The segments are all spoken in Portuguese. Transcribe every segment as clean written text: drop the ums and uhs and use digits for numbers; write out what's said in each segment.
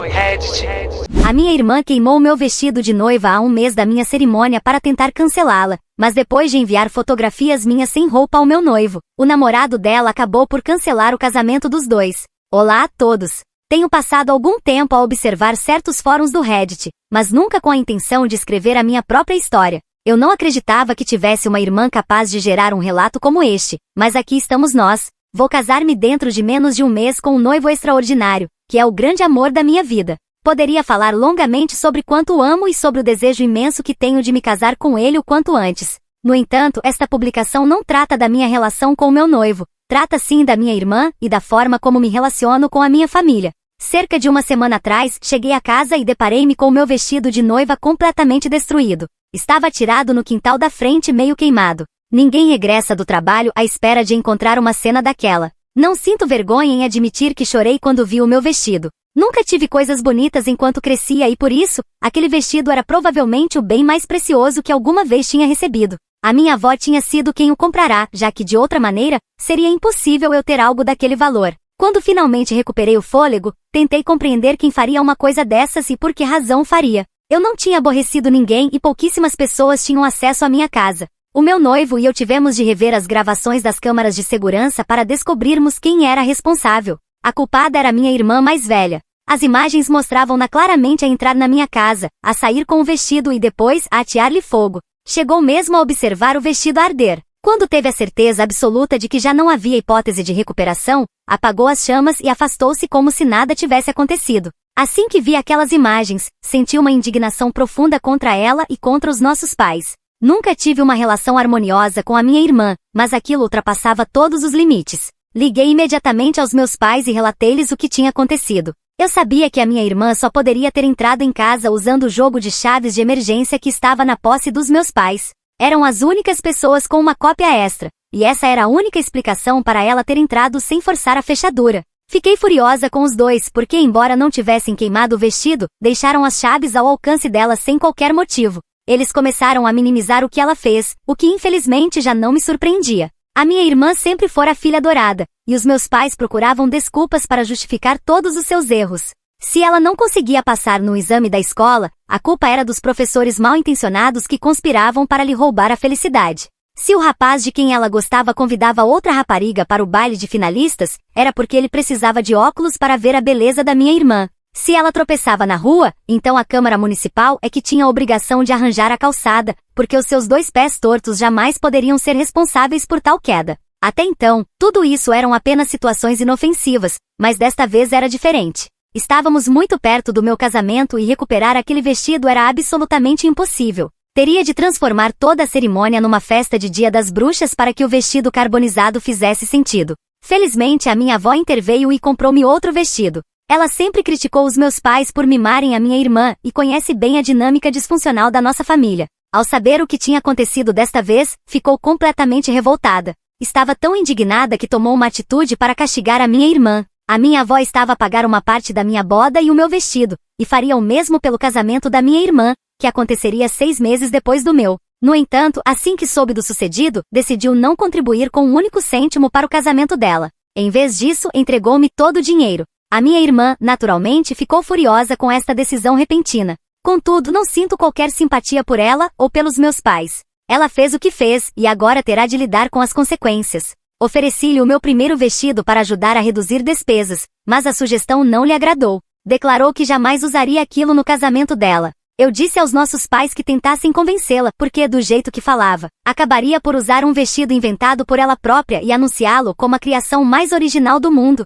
Reddit. A minha irmã queimou meu vestido de noiva há um mês da minha cerimônia para tentar cancelá-la, mas depois de enviar fotografias minhas sem roupa ao meu noivo, o namorado dela acabou por cancelar o casamento dos dois. Olá a todos! Tenho passado algum tempo a observar certos fóruns do Reddit, mas nunca com a intenção de escrever a minha própria história. Eu não acreditava que tivesse uma irmã capaz de gerar um relato como este, mas aqui estamos nós. Vou casar-me dentro de menos de um mês com um noivo extraordinário, que é o grande amor da minha vida. Poderia falar longamente sobre quanto o amo e sobre o desejo imenso que tenho de me casar com ele o quanto antes. No entanto, esta publicação não trata da minha relação com o meu noivo, trata sim da minha irmã e da forma como me relaciono com a minha família. Cerca de uma semana atrás, cheguei a casa e deparei-me com o meu vestido de noiva completamente destruído. Estava tirado no quintal da frente meio queimado. Ninguém regressa do trabalho à espera de encontrar uma cena daquela. Não sinto vergonha em admitir que chorei quando vi o meu vestido. Nunca tive coisas bonitas enquanto crescia e por isso, aquele vestido era provavelmente o bem mais precioso que alguma vez tinha recebido. A minha avó tinha sido quem o comprará, já que de outra maneira, seria impossível eu ter algo daquele valor. Quando finalmente recuperei o fôlego, tentei compreender quem faria uma coisa dessas e por que razão faria. Eu não tinha aborrecido ninguém e pouquíssimas pessoas tinham acesso à minha casa. O meu noivo e eu tivemos de rever as gravações das câmaras de segurança para descobrirmos quem era responsável. A culpada era minha irmã mais velha. As imagens mostravam-na claramente a entrar na minha casa, a sair com o vestido e depois a atear-lhe fogo. Chegou mesmo a observar o vestido arder. Quando teve a certeza absoluta de que já não havia hipótese de recuperação, apagou as chamas e afastou-se como se nada tivesse acontecido. Assim que vi aquelas imagens, senti uma indignação profunda contra ela e contra os nossos pais. Nunca tive uma relação harmoniosa com a minha irmã, mas aquilo ultrapassava todos os limites. Liguei imediatamente aos meus pais e relatei-lhes o que tinha acontecido. Eu sabia que a minha irmã só poderia ter entrado em casa usando o jogo de chaves de emergência que estava na posse dos meus pais. Eram as únicas pessoas com uma cópia extra, e essa era a única explicação para ela ter entrado sem forçar a fechadura. Fiquei furiosa com os dois porque, embora não tivessem queimado o vestido, deixaram as chaves ao alcance dela sem qualquer motivo. Eles começaram a minimizar o que ela fez, o que infelizmente já não me surpreendia. A minha irmã sempre fora a filha adorada, e os meus pais procuravam desculpas para justificar todos os seus erros. Se ela não conseguia passar no exame da escola, a culpa era dos professores mal-intencionados que conspiravam para lhe roubar a felicidade. Se o rapaz de quem ela gostava convidava outra rapariga para o baile de finalistas, era porque ele precisava de óculos para ver a beleza da minha irmã. Se ela tropeçava na rua, então a Câmara Municipal é que tinha a obrigação de arranjar a calçada, porque os seus 2 pés tortos jamais poderiam ser responsáveis por tal queda. Até então, tudo isso eram apenas situações inofensivas, mas desta vez era diferente. Estávamos muito perto do meu casamento e recuperar aquele vestido era absolutamente impossível. Teria de transformar toda a cerimônia numa festa de Dia das Bruxas para que o vestido carbonizado fizesse sentido. Felizmente a minha avó interveio e comprou-me outro vestido. Ela sempre criticou os meus pais por mimarem a minha irmã e conhece bem a dinâmica disfuncional da nossa família. Ao saber o que tinha acontecido desta vez, ficou completamente revoltada. Estava tão indignada que tomou uma atitude para castigar a minha irmã. A minha avó estava a pagar uma parte da minha boda e o meu vestido, e faria o mesmo pelo casamento da minha irmã, que aconteceria 6 meses depois do meu. No entanto, assim que soube do sucedido, decidiu não contribuir com um único cêntimo para o casamento dela. Em vez disso, entregou-me todo o dinheiro. A minha irmã, naturalmente, ficou furiosa com esta decisão repentina. Contudo, não sinto qualquer simpatia por ela ou pelos meus pais. Ela fez o que fez e agora terá de lidar com as consequências. Ofereci-lhe o meu primeiro vestido para ajudar a reduzir despesas, mas a sugestão não lhe agradou. Declarou que jamais usaria aquilo no casamento dela. Eu disse aos nossos pais que tentassem convencê-la, porque, do jeito que falava, acabaria por usar um vestido inventado por ela própria e anunciá-lo como a criação mais original do mundo.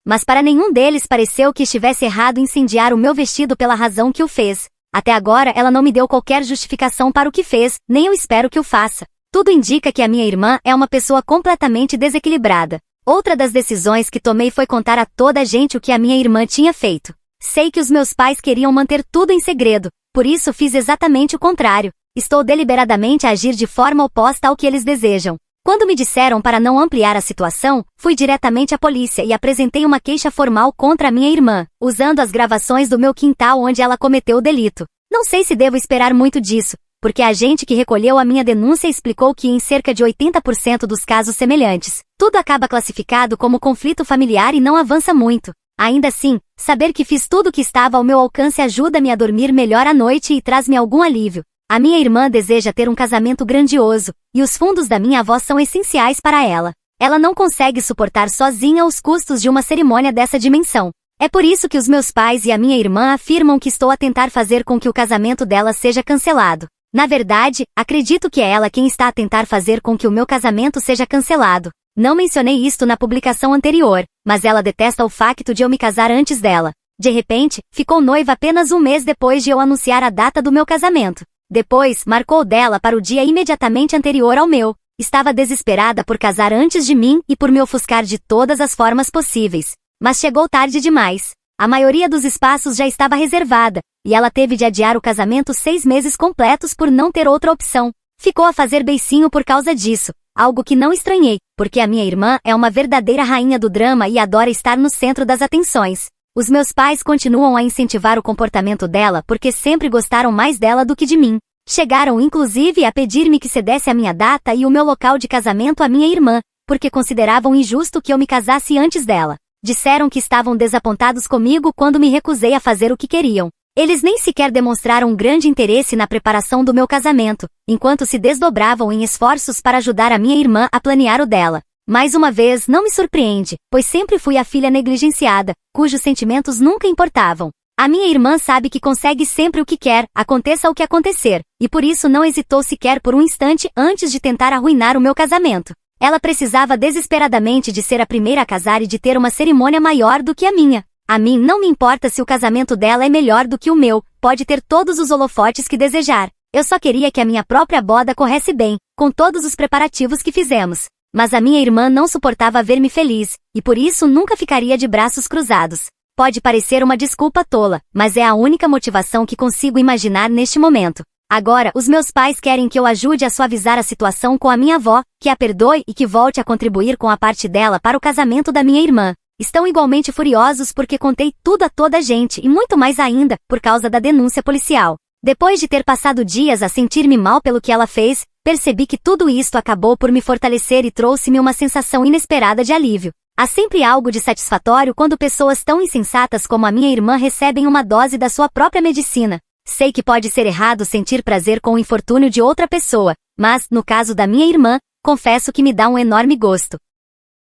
Mas para nenhum deles pareceu que estivesse errado incendiar o meu vestido pela razão que o fez. Até agora ela não me deu qualquer justificação para o que fez, nem eu espero que o faça. Tudo indica que a minha irmã é uma pessoa completamente desequilibrada. Outra das decisões que tomei foi contar a toda a gente o que a minha irmã tinha feito. Sei que os meus pais queriam manter tudo em segredo, por isso fiz exatamente o contrário. Estou deliberadamente a agir de forma oposta ao que eles desejam. Quando me disseram para não ampliar a situação, fui diretamente à polícia e apresentei uma queixa formal contra a minha irmã, usando as gravações do meu quintal onde ela cometeu o delito. Não sei se devo esperar muito disso, porque a agente que recolheu a minha denúncia explicou que em cerca de 80% dos casos semelhantes, tudo acaba classificado como conflito familiar e não avança muito. Ainda assim, saber que fiz tudo o que estava ao meu alcance ajuda-me a dormir melhor à noite e traz-me algum alívio. A minha irmã deseja ter um casamento grandioso, e os fundos da minha avó são essenciais para ela. Ela não consegue suportar sozinha os custos de uma cerimônia dessa dimensão. É por isso que os meus pais e a minha irmã afirmam que estou a tentar fazer com que o casamento dela seja cancelado. Na verdade, acredito que é ela quem está a tentar fazer com que o meu casamento seja cancelado. Não mencionei isto na publicação anterior, mas ela detesta o facto de eu me casar antes dela. De repente, ficou noiva apenas um mês depois de eu anunciar a data do meu casamento. Depois, marcou dela para o dia imediatamente anterior ao meu. Estava desesperada por casar antes de mim e por me ofuscar de todas as formas possíveis. Mas chegou tarde demais. A maioria dos espaços já estava reservada, e ela teve de adiar o casamento 6 meses completos por não ter outra opção. Ficou a fazer beicinho por causa disso, algo que não estranhei, porque a minha irmã é uma verdadeira rainha do drama e adora estar no centro das atenções. Os meus pais continuam a incentivar o comportamento dela porque sempre gostaram mais dela do que de mim. Chegaram inclusive a pedir-me que cedesse a minha data e o meu local de casamento à minha irmã, porque consideravam injusto que eu me casasse antes dela. Disseram que estavam desapontados comigo quando me recusei a fazer o que queriam. Eles nem sequer demonstraram grande interesse na preparação do meu casamento, enquanto se desdobravam em esforços para ajudar a minha irmã a planear o dela. Mais uma vez, não me surpreende, pois sempre fui a filha negligenciada, cujos sentimentos nunca importavam. A minha irmã sabe que consegue sempre o que quer, aconteça o que acontecer, e por isso não hesitou sequer por um instante antes de tentar arruinar o meu casamento. Ela precisava desesperadamente de ser a primeira a casar e de ter uma cerimônia maior do que a minha. A mim não me importa se o casamento dela é melhor do que o meu, pode ter todos os holofotes que desejar. Eu só queria que a minha própria boda corresse bem, com todos os preparativos que fizemos. Mas a minha irmã não suportava ver-me feliz, e por isso nunca ficaria de braços cruzados. Pode parecer uma desculpa tola, mas é a única motivação que consigo imaginar neste momento. Agora, os meus pais querem que eu ajude a suavizar a situação com a minha avó, que a perdoe e que volte a contribuir com a parte dela para o casamento da minha irmã. Estão igualmente furiosos porque contei tudo a toda a gente e muito mais ainda, por causa da denúncia policial. Depois de ter passado dias a sentir-me mal pelo que ela fez, percebi que tudo isto acabou por me fortalecer e trouxe-me uma sensação inesperada de alívio. Há sempre algo de satisfatório quando pessoas tão insensatas como a minha irmã recebem uma dose da sua própria medicina. Sei que pode ser errado sentir prazer com o infortúnio de outra pessoa, mas, no caso da minha irmã, confesso que me dá um enorme gosto.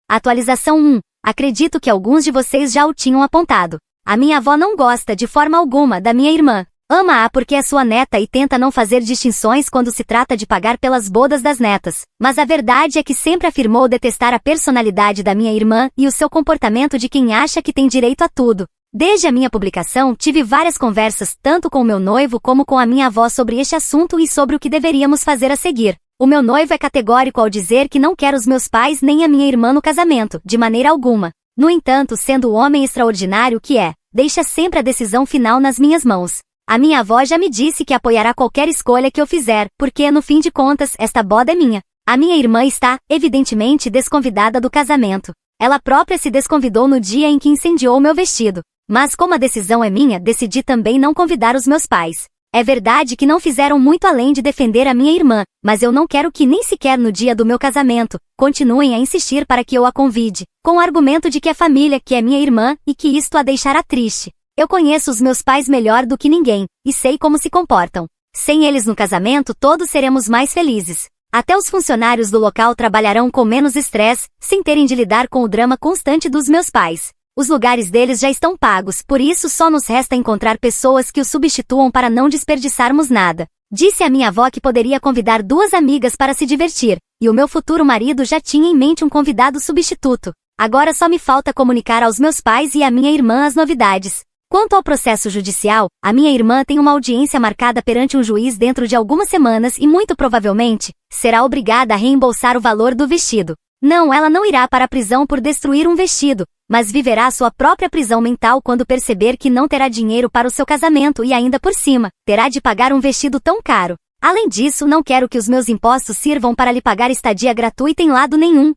Atualização 1. Acredito que alguns de vocês já o tinham apontado. A minha avó não gosta de forma alguma da minha irmã. Ama-a porque é sua neta e tenta não fazer distinções quando se trata de pagar pelas bodas das netas. Mas a verdade é que sempre afirmou detestar a personalidade da minha irmã e o seu comportamento de quem acha que tem direito a tudo. Desde a minha publicação, tive várias conversas tanto com o meu noivo como com a minha avó sobre este assunto e sobre o que deveríamos fazer a seguir. O meu noivo é categórico ao dizer que não quer os meus pais nem a minha irmã no casamento, de maneira alguma. No entanto, sendo o homem extraordinário que é, deixa sempre a decisão final nas minhas mãos. A minha avó já me disse que apoiará qualquer escolha que eu fizer, porque, no fim de contas, esta boda é minha. A minha irmã está, evidentemente, desconvidada do casamento. Ela própria se desconvidou no dia em que incendiou meu vestido. Mas como a decisão é minha, decidi também não convidar os meus pais. É verdade que não fizeram muito além de defender a minha irmã, mas eu não quero que nem sequer no dia do meu casamento, continuem a insistir para que eu a convide, com o argumento de que é família, que é minha irmã, e que isto a deixará triste. Eu conheço os meus pais melhor do que ninguém, e sei como se comportam. Sem eles no casamento, todos seremos mais felizes. Até os funcionários do local trabalharão com menos estresse, sem terem de lidar com o drama constante dos meus pais. Os lugares deles já estão pagos, por isso só nos resta encontrar pessoas que os substituam para não desperdiçarmos nada. Disse a minha avó que poderia convidar 2 amigas para se divertir, e o meu futuro marido já tinha em mente um convidado substituto. Agora só me falta comunicar aos meus pais e à minha irmã as novidades. Quanto ao processo judicial, a minha irmã tem uma audiência marcada perante um juiz dentro de algumas semanas e muito provavelmente, será obrigada a reembolsar o valor do vestido. Não, ela não irá para a prisão por destruir um vestido, mas viverá sua própria prisão mental quando perceber que não terá dinheiro para o seu casamento e ainda por cima, terá de pagar um vestido tão caro. Além disso, não quero que os meus impostos sirvam para lhe pagar estadia gratuita em lado nenhum.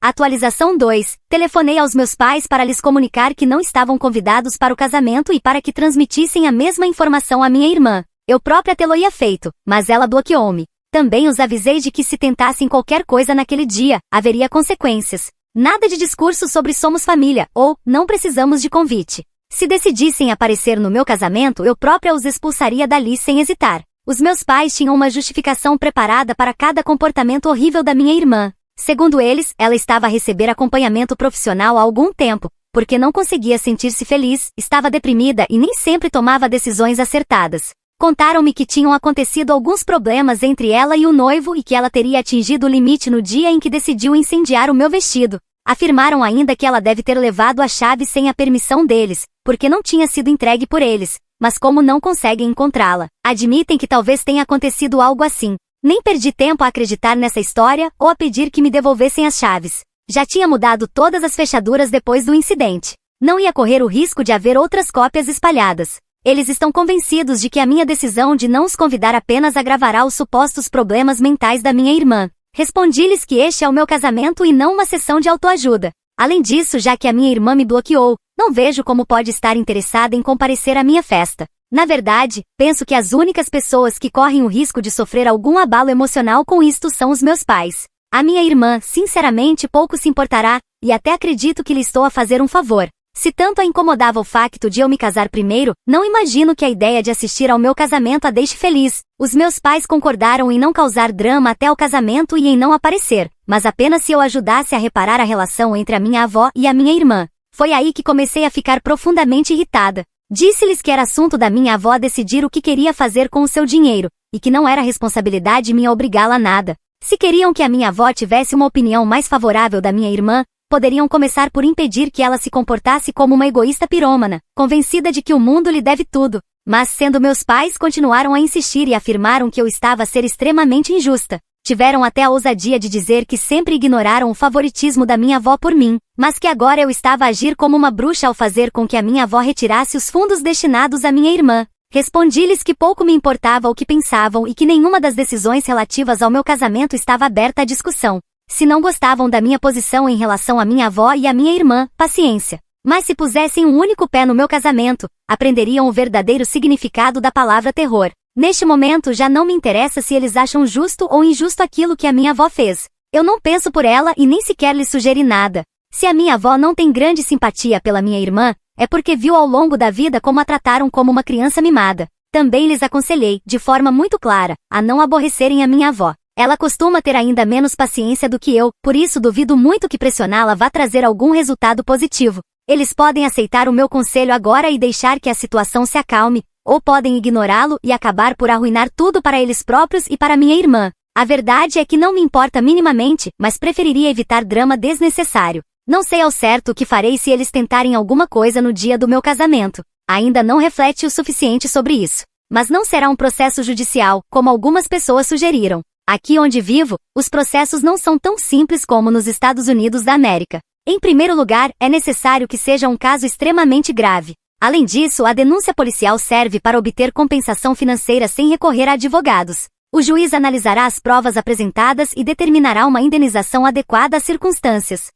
Atualização 2. Telefonei aos meus pais para lhes comunicar que não estavam convidados para o casamento e para que transmitissem a mesma informação à minha irmã. Eu própria tê-lo-ia feito, mas ela bloqueou-me. Também os avisei de que se tentassem qualquer coisa naquele dia, haveria consequências. Nada de discurso sobre somos família, ou não precisamos de convite. Se decidissem aparecer no meu casamento, eu própria os expulsaria dali sem hesitar. Os meus pais tinham uma justificação preparada para cada comportamento horrível da minha irmã. Segundo eles, ela estava a receber acompanhamento profissional há algum tempo, porque não conseguia sentir-se feliz, estava deprimida e nem sempre tomava decisões acertadas. Contaram-me que tinham acontecido alguns problemas entre ela e o noivo e que ela teria atingido o limite no dia em que decidiu incendiar o meu vestido. Afirmaram ainda que ela deve ter levado a chave sem a permissão deles, porque não tinha sido entregue por eles, mas como não conseguem encontrá-la, admitem que talvez tenha acontecido algo assim. Nem perdi tempo a acreditar nessa história ou a pedir que me devolvessem as chaves. Já tinha mudado todas as fechaduras depois do incidente. Não ia correr o risco de haver outras cópias espalhadas. Eles estão convencidos de que a minha decisão de não os convidar apenas agravará os supostos problemas mentais da minha irmã. Respondi-lhes que este é o meu casamento e não uma sessão de autoajuda. Além disso, já que a minha irmã me bloqueou, não vejo como pode estar interessada em comparecer à minha festa. Na verdade, penso que as únicas pessoas que correm o risco de sofrer algum abalo emocional com isto são os meus pais. A minha irmã, sinceramente, pouco se importará, e até acredito que lhe estou a fazer um favor. Se tanto a incomodava o facto de eu me casar primeiro, não imagino que a ideia de assistir ao meu casamento a deixe feliz. Os meus pais concordaram em não causar drama até o casamento e em não aparecer, mas apenas se eu ajudasse a reparar a relação entre a minha avó e a minha irmã. Foi aí que comecei a ficar profundamente irritada. Disse-lhes que era assunto da minha avó decidir o que queria fazer com o seu dinheiro, e que não era responsabilidade minha obrigá-la a nada. Se queriam que a minha avó tivesse uma opinião mais favorável da minha irmã, poderiam começar por impedir que ela se comportasse como uma egoísta pirômana, convencida de que o mundo lhe deve tudo. Mas, sendo meus pais, continuaram a insistir e afirmaram que eu estava a ser extremamente injusta. Tiveram até a ousadia de dizer que sempre ignoraram o favoritismo da minha avó por mim, mas que agora eu estava a agir como uma bruxa ao fazer com que a minha avó retirasse os fundos destinados à minha irmã. Respondi-lhes que pouco me importava o que pensavam e que nenhuma das decisões relativas ao meu casamento estava aberta à discussão. Se não gostavam da minha posição em relação à minha avó e à minha irmã, paciência. Mas se pusessem um único pé no meu casamento, aprenderiam o verdadeiro significado da palavra terror. Neste momento já não me interessa se eles acham justo ou injusto aquilo que a minha avó fez. Eu não penso por ela e nem sequer lhe sugeri nada. Se a minha avó não tem grande simpatia pela minha irmã, é porque viu ao longo da vida como a trataram como uma criança mimada. Também lhes aconselhei, de forma muito clara, a não aborrecerem a minha avó. Ela costuma ter ainda menos paciência do que eu, por isso duvido muito que pressioná-la vá trazer algum resultado positivo. Eles podem aceitar o meu conselho agora e deixar que a situação se acalme, ou podem ignorá-lo e acabar por arruinar tudo para eles próprios e para minha irmã. A verdade é que não me importa minimamente, mas preferiria evitar drama desnecessário. Não sei ao certo o que farei se eles tentarem alguma coisa no dia do meu casamento. Ainda não reflete o suficiente sobre isso. Mas não será um processo judicial, como algumas pessoas sugeriram. Aqui onde vivo, os processos não são tão simples como nos Estados Unidos da América. Em primeiro lugar, é necessário que seja um caso extremamente grave. Além disso, a denúncia policial serve para obter compensação financeira sem recorrer a advogados. O juiz analisará as provas apresentadas e determinará uma indenização adequada às circunstâncias.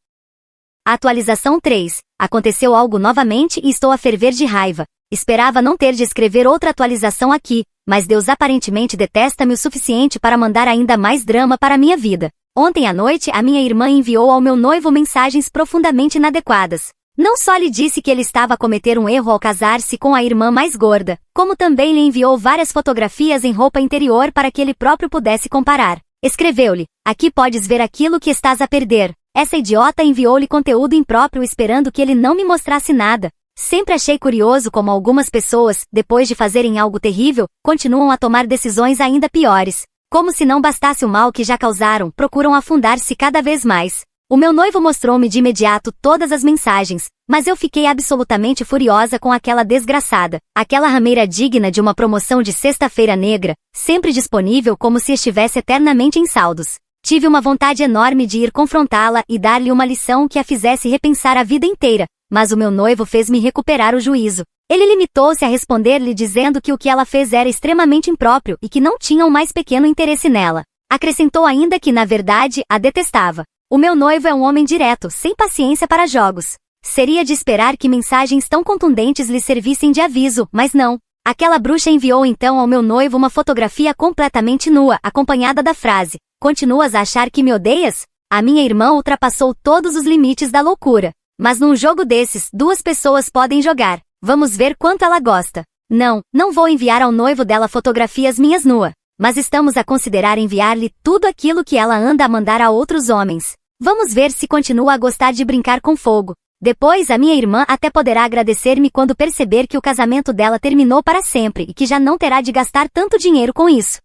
Atualização 3. Aconteceu algo novamente e estou a ferver de raiva. Esperava não ter de escrever outra atualização aqui, mas Deus aparentemente detesta-me o suficiente para mandar ainda mais drama para a minha vida. Ontem à noite, a minha irmã enviou ao meu noivo mensagens profundamente inadequadas. Não só lhe disse que ele estava a cometer um erro ao casar-se com a irmã mais gorda, como também lhe enviou várias fotografias em roupa interior para que ele próprio pudesse comparar. Escreveu-lhe: aqui podes ver aquilo que estás a perder. Essa idiota enviou-lhe conteúdo impróprio esperando que ele não me mostrasse nada. Sempre achei curioso como algumas pessoas, depois de fazerem algo terrível, continuam a tomar decisões ainda piores. Como se não bastasse o mal que já causaram, procuram afundar-se cada vez mais. O meu noivo mostrou-me de imediato todas as mensagens, mas eu fiquei absolutamente furiosa com aquela desgraçada, aquela rameira digna de uma promoção de sexta-feira negra, sempre disponível como se estivesse eternamente em saldos. Tive uma vontade enorme de ir confrontá-la e dar-lhe uma lição que a fizesse repensar a vida inteira, mas o meu noivo fez-me recuperar o juízo. Ele limitou-se a responder-lhe dizendo que o que ela fez era extremamente impróprio e que não tinha o mais pequeno interesse nela. Acrescentou ainda que, na verdade, a detestava. O meu noivo é um homem direto, sem paciência para jogos. Seria de esperar que mensagens tão contundentes lhe servissem de aviso, mas não. Aquela bruxa enviou então ao meu noivo uma fotografia completamente nua, acompanhada da frase: continuas a achar que me odeias? A minha irmã ultrapassou todos os limites da loucura. Mas num jogo desses, 2 pessoas podem jogar. Vamos ver quanto ela gosta. Não vou enviar ao noivo dela fotografias minhas nua. Mas estamos a considerar enviar-lhe tudo aquilo que ela anda a mandar a outros homens. Vamos ver se continua a gostar de brincar com fogo. Depois a minha irmã até poderá agradecer-me quando perceber que o casamento dela terminou para sempre e que já não terá de gastar tanto dinheiro com isso.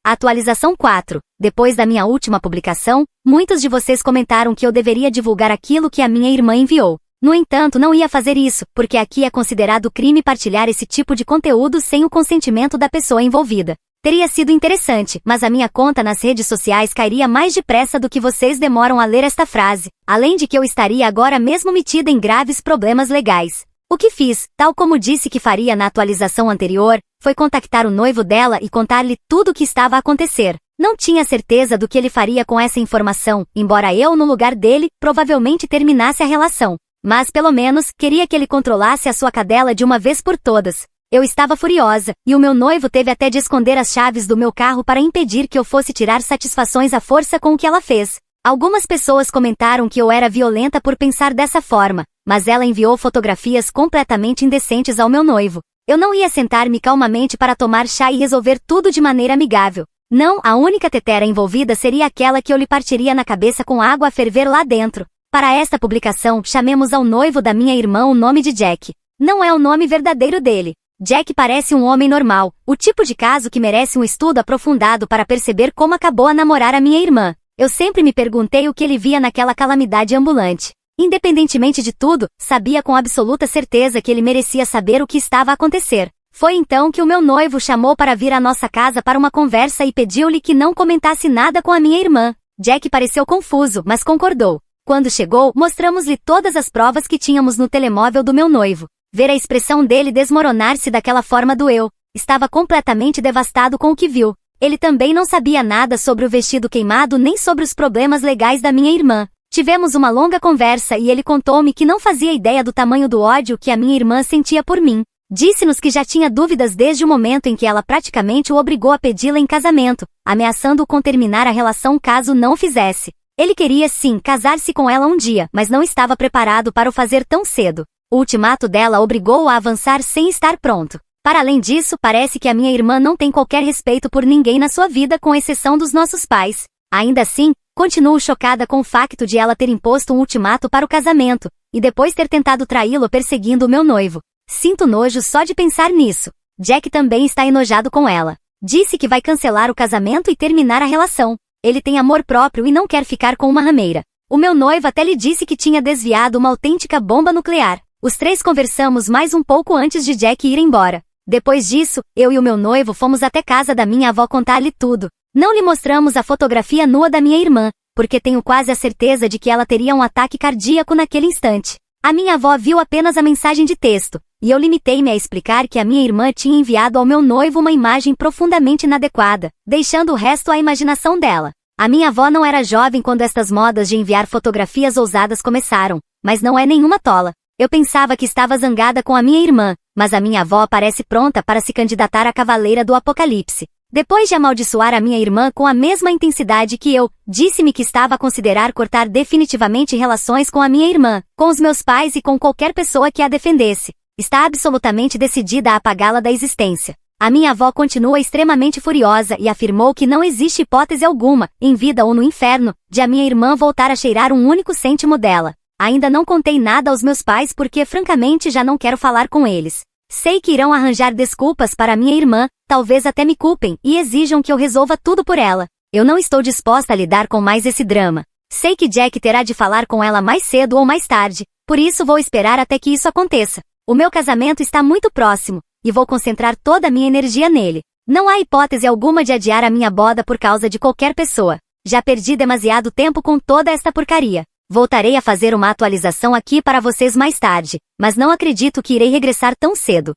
Atualização 4. Depois da minha última publicação, muitos de vocês comentaram que eu deveria divulgar aquilo que a minha irmã enviou. No entanto, não ia fazer isso, porque aqui é considerado crime partilhar esse tipo de conteúdo sem o consentimento da pessoa envolvida. Teria sido interessante, mas a minha conta nas redes sociais cairia mais depressa do que vocês demoram a ler esta frase, além de que eu estaria agora mesmo metida em graves problemas legais. O que fiz, tal como disse que faria na atualização anterior, foi contactar o noivo dela e contar-lhe tudo o que estava a acontecer. Não tinha certeza do que ele faria com essa informação, embora eu, no lugar dele, provavelmente terminasse a relação. Mas, pelo menos, queria que ele controlasse a sua cadela de uma vez por todas. Eu estava furiosa, e o meu noivo teve até de esconder as chaves do meu carro para impedir que eu fosse tirar satisfações à força com o que ela fez. Algumas pessoas comentaram que eu era violenta por pensar dessa forma, mas ela enviou fotografias completamente indecentes ao meu noivo. Eu não ia sentar-me calmamente para tomar chá e resolver tudo de maneira amigável. Não, a única tetera envolvida seria aquela que eu lhe partiria na cabeça com água a ferver lá dentro. Para esta publicação, chamemos ao noivo da minha irmã o nome de Jack. Não é o nome verdadeiro dele. Jack parece um homem normal, o tipo de caso que merece um estudo aprofundado para perceber como acabou a namorar a minha irmã. Eu sempre me perguntei o que ele via naquela calamidade ambulante. Independentemente de tudo, sabia com absoluta certeza que ele merecia saber o que estava a acontecer. Foi então que o meu noivo chamou para vir à nossa casa para uma conversa e pediu-lhe que não comentasse nada com a minha irmã. Jack pareceu confuso, mas concordou. Quando chegou, mostramos-lhe todas as provas que tínhamos no telemóvel do meu noivo. Ver a expressão dele desmoronar-se daquela forma doeu. Estava completamente devastado com o que viu. Ele também não sabia nada sobre o vestido queimado nem sobre os problemas legais da minha irmã. Tivemos uma longa conversa e ele contou-me que não fazia ideia do tamanho do ódio que a minha irmã sentia por mim. Disse-nos que já tinha dúvidas desde o momento em que ela praticamente o obrigou a pedi-la em casamento, ameaçando-o com terminar a relação caso não o fizesse. Ele queria sim casar-se com ela um dia, mas não estava preparado para o fazer tão cedo. O ultimato dela obrigou-o a avançar sem estar pronto. Para além disso, parece que a minha irmã não tem qualquer respeito por ninguém na sua vida com exceção dos nossos pais. Ainda assim, continuo chocada com o facto de ela ter imposto um ultimato para o casamento, e depois ter tentado traí-lo perseguindo o meu noivo. Sinto nojo só de pensar nisso. Jack também está enojado com ela. Disse que vai cancelar o casamento e terminar a relação. Ele tem amor próprio e não quer ficar com uma rameira. O meu noivo até lhe disse que tinha desviado uma autêntica bomba nuclear. Os 3 conversamos mais um pouco antes de Jack ir embora. Depois disso, eu e o meu noivo fomos até casa da minha avó contar-lhe tudo. Não lhe mostramos a fotografia nua da minha irmã, porque tenho quase a certeza de que ela teria um ataque cardíaco naquele instante. A minha avó viu apenas a mensagem de texto, e eu limitei-me a explicar que a minha irmã tinha enviado ao meu noivo uma imagem profundamente inadequada, deixando o resto à imaginação dela. A minha avó não era jovem quando estas modas de enviar fotografias ousadas começaram, mas não é nenhuma tola. Eu pensava que estava zangada com a minha irmã, mas a minha avó parece pronta para se candidatar a cavaleira do apocalipse. Depois de amaldiçoar a minha irmã com a mesma intensidade que eu, disse-me que estava a considerar cortar definitivamente relações com a minha irmã, com os meus pais e com qualquer pessoa que a defendesse. Está absolutamente decidida a apagá-la da existência. A minha avó continua extremamente furiosa e afirmou que não existe hipótese alguma, em vida ou no inferno, de a minha irmã voltar a cheirar um único cêntimo dela. Ainda não contei nada aos meus pais porque francamente já não quero falar com eles. Sei que irão arranjar desculpas para minha irmã, talvez até me culpem e exijam que eu resolva tudo por ela. Eu não estou disposta a lidar com mais esse drama. Sei que Jack terá de falar com ela mais cedo ou mais tarde, por isso vou esperar até que isso aconteça. O meu casamento está muito próximo, e vou concentrar toda a minha energia nele. Não há hipótese alguma de adiar a minha boda por causa de qualquer pessoa. Já perdi demasiado tempo com toda esta porcaria. Voltarei a fazer uma atualização aqui para vocês mais tarde, mas não acredito que irei regressar tão cedo.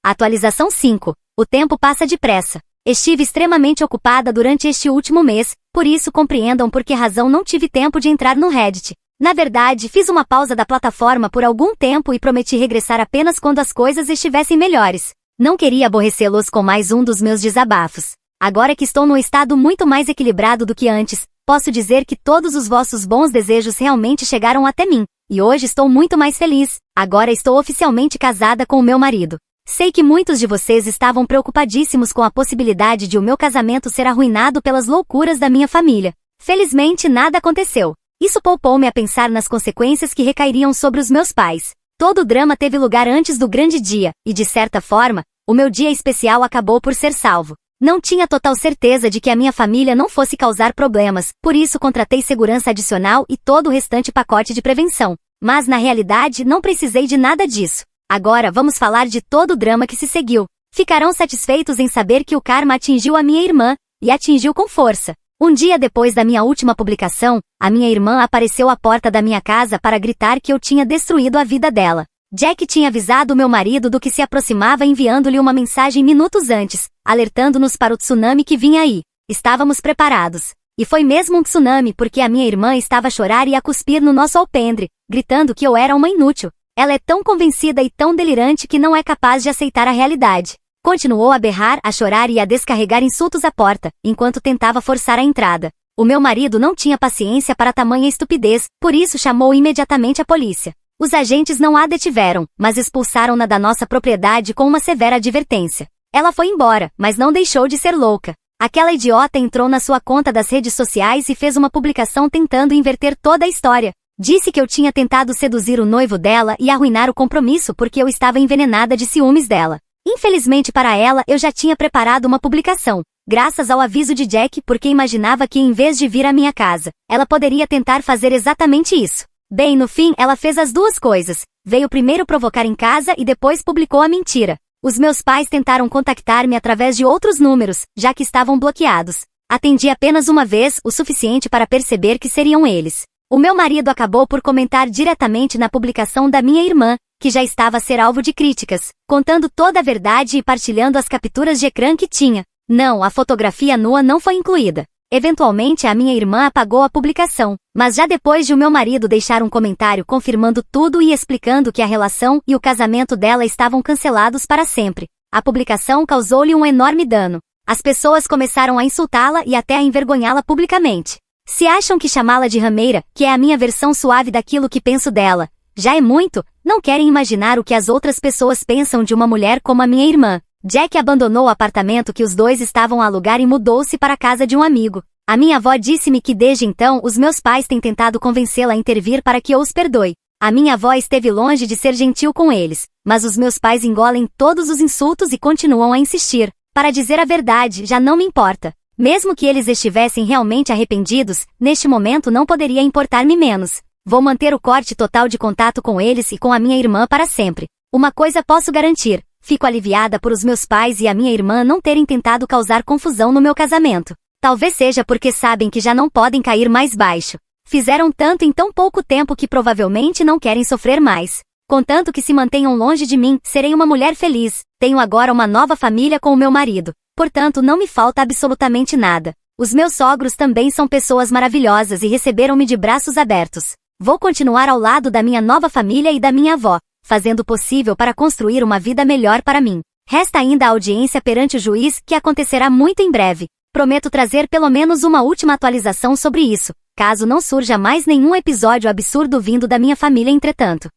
Atualização 5. O tempo passa depressa. Estive extremamente ocupada durante este último mês, por isso compreendam por que razão não tive tempo de entrar no Reddit. Na verdade, fiz uma pausa da plataforma por algum tempo e prometi regressar apenas quando as coisas estivessem melhores. Não queria aborrecê-los com mais um dos meus desabafos. Agora que estou num estado muito mais equilibrado do que antes, posso dizer que todos os vossos bons desejos realmente chegaram até mim, e hoje estou muito mais feliz. Agora estou oficialmente casada com o meu marido. Sei que muitos de vocês estavam preocupadíssimos com a possibilidade de o meu casamento ser arruinado pelas loucuras da minha família. Felizmente nada aconteceu. Isso poupou-me a pensar nas consequências que recairiam sobre os meus pais. Todo o drama teve lugar antes do grande dia, e de certa forma, o meu dia especial acabou por ser salvo. Não tinha total certeza de que a minha família não fosse causar problemas, por isso contratei segurança adicional e todo o restante pacote de prevenção. Mas na realidade não precisei de nada disso. Agora vamos falar de todo o drama que se seguiu. Ficarão satisfeitos em saber que o karma atingiu a minha irmã, e atingiu com força. Um dia depois da minha última publicação, a minha irmã apareceu à porta da minha casa para gritar que eu tinha destruído a vida dela. Jack tinha avisado meu marido do que se aproximava enviando-lhe uma mensagem minutos antes, alertando-nos para o tsunami que vinha aí. Estávamos preparados. E foi mesmo um tsunami porque a minha irmã estava a chorar e a cuspir no nosso alpendre, gritando que eu era uma inútil. Ela é tão convencida e tão delirante que não é capaz de aceitar a realidade. Continuou a berrar, a chorar e a descarregar insultos à porta, enquanto tentava forçar a entrada. O meu marido não tinha paciência para tamanha estupidez, por isso chamou imediatamente a polícia. Os agentes não a detiveram, mas expulsaram-na da nossa propriedade com uma severa advertência. Ela foi embora, mas não deixou de ser louca. Aquela idiota entrou na sua conta das redes sociais e fez uma publicação tentando inverter toda a história. Disse que eu tinha tentado seduzir o noivo dela e arruinar o compromisso porque eu estava envenenada de ciúmes dela. Infelizmente para ela eu já tinha preparado uma publicação, graças ao aviso de Jack porque imaginava que em vez de vir à minha casa, ela poderia tentar fazer exatamente isso. Bem, no fim ela fez as duas coisas, veio primeiro provocar em casa e depois publicou a mentira. Os meus pais tentaram contactar-me através de outros números, já que estavam bloqueados. Atendi apenas uma vez, o suficiente para perceber que seriam eles. O meu marido acabou por comentar diretamente na publicação da minha irmã, que já estava a ser alvo de críticas, contando toda a verdade e partilhando as capturas de ecrã que tinha. Não, a fotografia nua não foi incluída. Eventualmente a minha irmã apagou a publicação, mas já depois de o meu marido deixar um comentário confirmando tudo e explicando que a relação e o casamento dela estavam cancelados para sempre, a publicação causou-lhe um enorme dano. As pessoas começaram a insultá-la e até a envergonhá-la publicamente. Se acham que chamá-la de rameira, que é a minha versão suave daquilo que penso dela, já é muito, não querem imaginar o que as outras pessoas pensam de uma mulher como a minha irmã. Jack abandonou o apartamento que os dois estavam a alugar e mudou-se para a casa de um amigo. A minha avó disse-me que desde então os meus pais têm tentado convencê-la a intervir para que eu os perdoe. A minha avó esteve longe de ser gentil com eles, mas os meus pais engolem todos os insultos e continuam a insistir. Para dizer a verdade, já não me importa. Mesmo que eles estivessem realmente arrependidos, neste momento não poderia importar-me menos. Vou manter o corte total de contato com eles e com a minha irmã para sempre. Uma coisa posso garantir, fico aliviada por os meus pais e a minha irmã não terem tentado causar confusão no meu casamento. Talvez seja porque sabem que já não podem cair mais baixo. Fizeram tanto em tão pouco tempo que provavelmente não querem sofrer mais. Contanto que se mantenham longe de mim, serei uma mulher feliz. Tenho agora uma nova família com o meu marido. Portanto, não me falta absolutamente nada. Os meus sogros também são pessoas maravilhosas e receberam-me de braços abertos. Vou continuar ao lado da minha nova família e da minha avó, fazendo o possível para construir uma vida melhor para mim. Resta ainda a audiência perante o juiz, que acontecerá muito em breve. Prometo trazer pelo menos uma última atualização sobre isso, caso não surja mais nenhum episódio absurdo vindo da minha família entretanto.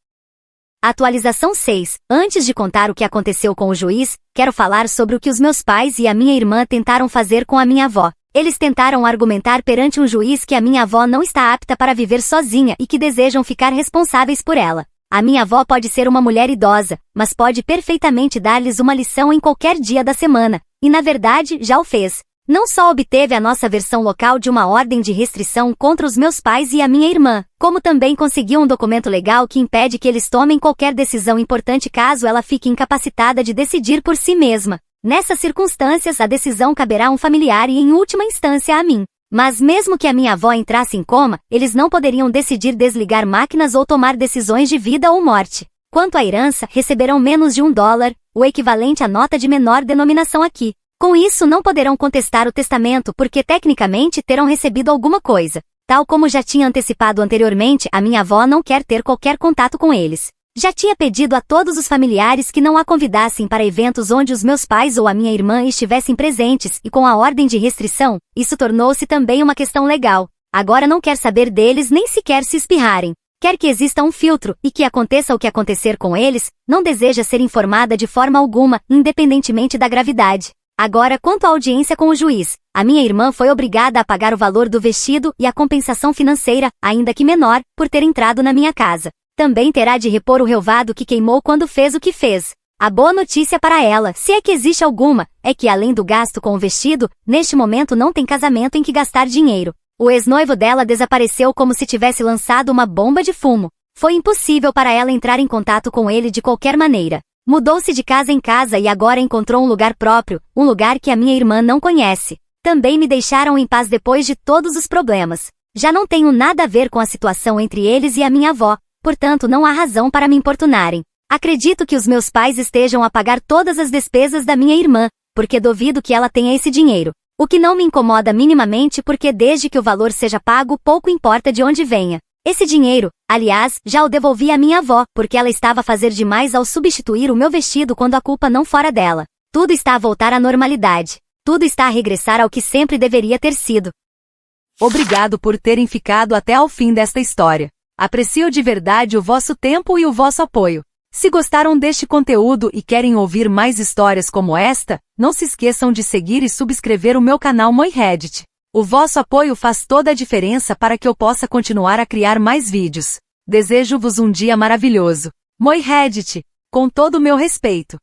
Atualização 6. Antes de contar o que aconteceu com o juiz, quero falar sobre o que os meus pais e a minha irmã tentaram fazer com a minha avó. Eles tentaram argumentar perante um juiz que a minha avó não está apta para viver sozinha e que desejam ficar responsáveis por ela. A minha avó pode ser uma mulher idosa, mas pode perfeitamente dar-lhes uma lição em qualquer dia da semana, e na verdade já o fez. Não só obteve a nossa versão local de uma ordem de restrição contra os meus pais e a minha irmã, como também conseguiu um documento legal que impede que eles tomem qualquer decisão importante caso ela fique incapacitada de decidir por si mesma. Nessas circunstâncias, a decisão caberá a um familiar e, em última instância, a mim. Mas mesmo que a minha avó entrasse em coma, eles não poderiam decidir desligar máquinas ou tomar decisões de vida ou morte. Quanto à herança, receberão menos de $1, o equivalente à nota de menor denominação aqui. Com isso não poderão contestar o testamento porque tecnicamente terão recebido alguma coisa. Tal como já tinha antecipado anteriormente, a minha avó não quer ter qualquer contato com eles. Já tinha pedido a todos os familiares que não a convidassem para eventos onde os meus pais ou a minha irmã estivessem presentes e com a ordem de restrição, isso tornou-se também uma questão legal. Agora não quer saber deles nem sequer se espirrarem. Quer que exista um filtro, e que aconteça o que acontecer com eles, não deseja ser informada de forma alguma, independentemente da gravidade. Agora, quanto à audiência com o juiz, a minha irmã foi obrigada a pagar o valor do vestido e a compensação financeira, ainda que menor, por ter entrado na minha casa. Também terá de repor o relvado que queimou quando fez o que fez. A boa notícia para ela, se é que existe alguma, é que além do gasto com o vestido, neste momento não tem casamento em que gastar dinheiro. O ex-noivo dela desapareceu como se tivesse lançado uma bomba de fumo. Foi impossível para ela entrar em contato com ele de qualquer maneira. Mudou-se de casa em casa e agora encontrou um lugar próprio, um lugar que a minha irmã não conhece. Também me deixaram em paz depois de todos os problemas. Já não tenho nada a ver com a situação entre eles e a minha avó, portanto não há razão para me importunarem. Acredito que os meus pais estejam a pagar todas as despesas da minha irmã, porque duvido que ela tenha esse dinheiro. O que não me incomoda minimamente porque desde que o valor seja pago, pouco importa de onde venha. Esse dinheiro, aliás, já o devolvi à minha avó, porque ela estava a fazer demais ao substituir o meu vestido quando a culpa não fora dela. Tudo está a voltar à normalidade. Tudo está a regressar ao que sempre deveria ter sido. Obrigado por terem ficado até ao fim desta história. Aprecio de verdade o vosso tempo e o vosso apoio. Se gostaram deste conteúdo e querem ouvir mais histórias como esta, não se esqueçam de seguir e subscrever o meu canal Moi Reddit. O vosso apoio faz toda a diferença para que eu possa continuar a criar mais vídeos. Desejo-vos um dia maravilhoso. Moi Reddit, com todo o meu respeito.